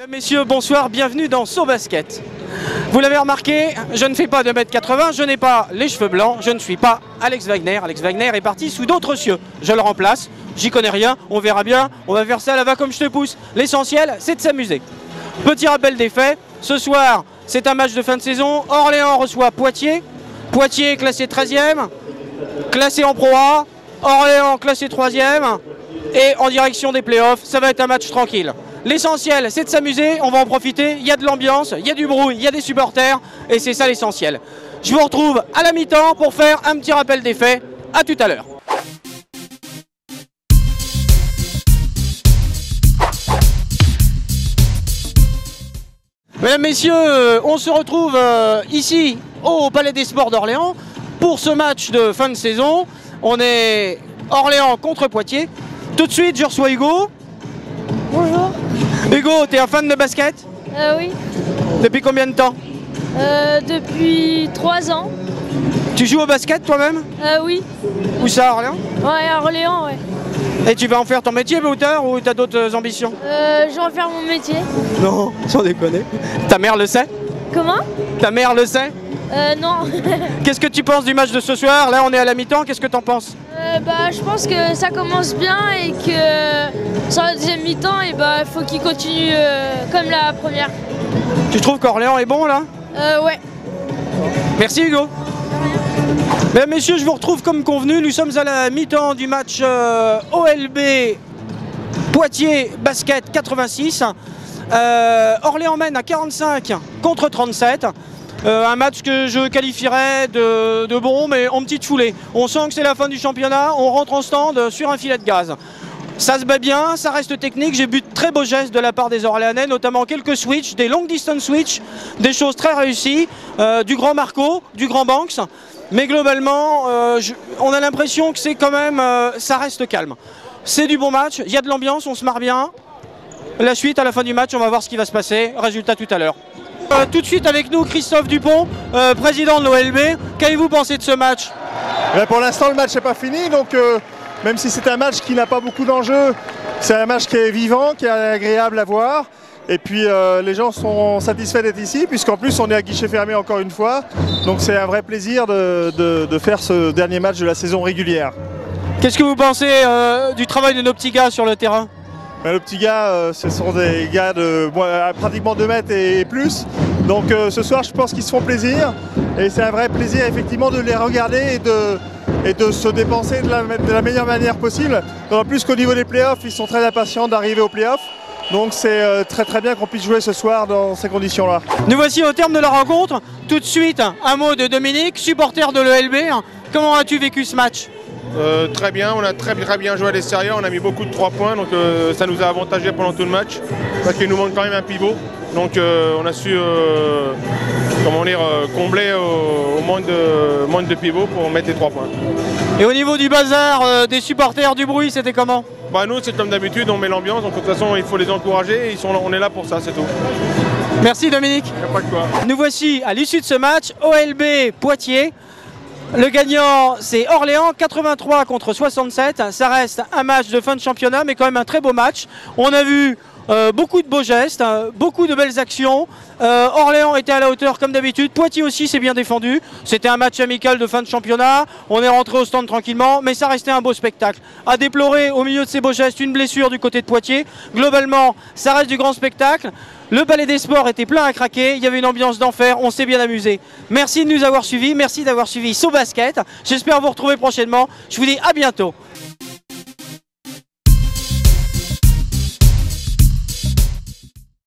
Messieurs, bonsoir, bienvenue dans So Basket. Vous l'avez remarqué, je ne fais pas 2,80 m, je n'ai pas les cheveux blancs, je ne suis pas Alex Wagner. Alex Wagner est parti sous d'autres cieux. Je le remplace, j'y connais rien, on verra bien, on va faire ça là-bas comme je te pousse. L'essentiel, c'est de s'amuser. Petit rappel des faits, ce soir, c'est un match de fin de saison. Orléans reçoit Poitiers. Poitiers classé 13e, classé en Pro A. Orléans classé 3e et en direction des playoffs. Ça va être un match tranquille. L'essentiel, c'est de s'amuser, on va en profiter, il y a de l'ambiance, il y a du bruit, il y a des supporters, et c'est ça l'essentiel. Je vous retrouve à la mi-temps pour faire un petit rappel des faits. À tout à l'heure. Mesdames, Messieurs, on se retrouve ici au Palais des Sports d'Orléans pour ce match de fin de saison. On est Orléans contre Poitiers. Tout de suite, je reçois Hugo. Bonjour. Hugo, t'es un fan de basket? Oui. Depuis combien de temps? Depuis 3 ans. Tu joues au basket toi-même? Oui. Où ça, à Orléans? Ouais, à Orléans, ouais. Et tu vas en faire ton métier plus tard ou t'as d'autres ambitions? Je vais en faire mon métier. Non, sans déconner. Ta mère le sait? Comment? Ta mère le sait? Non. Qu'est-ce que tu penses du match de ce soir? Là, on est à la mi-temps, qu'est-ce que t'en penses? Je pense que ça commence bien et que sur la deuxième mi-temps, il faut qu'il continue comme la première. Tu trouves qu'Orléans est bon là? Ouais. Merci Hugo. Mesdames, Messieurs, je vous retrouve comme convenu. Nous sommes à la mi-temps du match OLB Poitiers Basket 86. Orléans mène à 45 contre 37. Un match que je qualifierais de bon, mais en petite foulée. On sent que c'est la fin du championnat, on rentre en stand sur un filet de gaz. Ça se bat bien, ça reste technique. J'ai vu de très beaux gestes de la part des Orléanais, notamment quelques switches, des long distance switch, des choses très réussies, du grand Marco, du grand Banks. Mais globalement, on a l'impression que c'est quand même, ça reste calme. C'est du bon match, il y a de l'ambiance, on se marre bien. La suite, à la fin du match, on va voir ce qui va se passer. Résultat tout à l'heure. Tout de suite avec nous, Christophe Dupont, président de l'OLB. Qu'avez-vous pensé de ce match? Pour l'instant, le match n'est pas fini, donc même si c'est un match qui n'a pas beaucoup d'enjeux, c'est un match qui est vivant, qui est agréable à voir. Et puis les gens sont satisfaits d'être ici, puisqu'en plus on est à guichet fermé encore une fois. Donc c'est un vrai plaisir de faire ce dernier match de la saison régulière. Qu'est-ce que vous pensez du travail de nos petits gars sur le terrain? Le petit gars, ce sont des gars de pratiquement 2 mètres et plus. Donc ce soir, je pense qu'ils se font plaisir. Et c'est un vrai plaisir, effectivement, de les regarder et de se dépenser de la meilleure manière possible. D'autant plus qu'au niveau des playoffs, ils sont très impatients d'arriver aux playoffs. Donc c'est très très bien qu'on puisse jouer ce soir dans ces conditions-là. Nous voici au terme de la rencontre. Tout de suite, un mot de Dominique, supporter de l'ELB. Comment as-tu vécu ce match? Très bien, on a très bien joué à l'extérieur, on a mis beaucoup de 3 points, donc ça nous a avantagé pendant tout le match, parce qu'il nous manque quand même un pivot, donc on a su combler au manque de pivot pour mettre les 3 points. Et au niveau du bazar, des supporters, du bruit, c'était comment? Nous, c'est comme d'habitude, on met l'ambiance, donc de toute façon il faut les encourager, on est là pour ça, c'est tout. Merci Dominique. Il n'y a pas de quoi. Nous voici à l'issue de ce match, OLB Poitiers. Le gagnant, c'est Orléans, 83 contre 67. Ça reste un match de fin de championnat, mais quand même un très beau match. On a vu beaucoup de beaux gestes, beaucoup de belles actions. Orléans était à la hauteur comme d'habitude. Poitiers aussi s'est bien défendu. C'était un match amical de fin de championnat. On est rentré au stand tranquillement, mais ça restait un beau spectacle. À déplorer au milieu de ces beaux gestes une blessure du côté de Poitiers. Globalement, ça reste du grand spectacle. Le Palais des Sports était plein à craquer, il y avait une ambiance d'enfer, on s'est bien amusé. Merci de nous avoir suivis, merci d'avoir suivi So Basket. J'espère vous retrouver prochainement. Je vous dis à bientôt.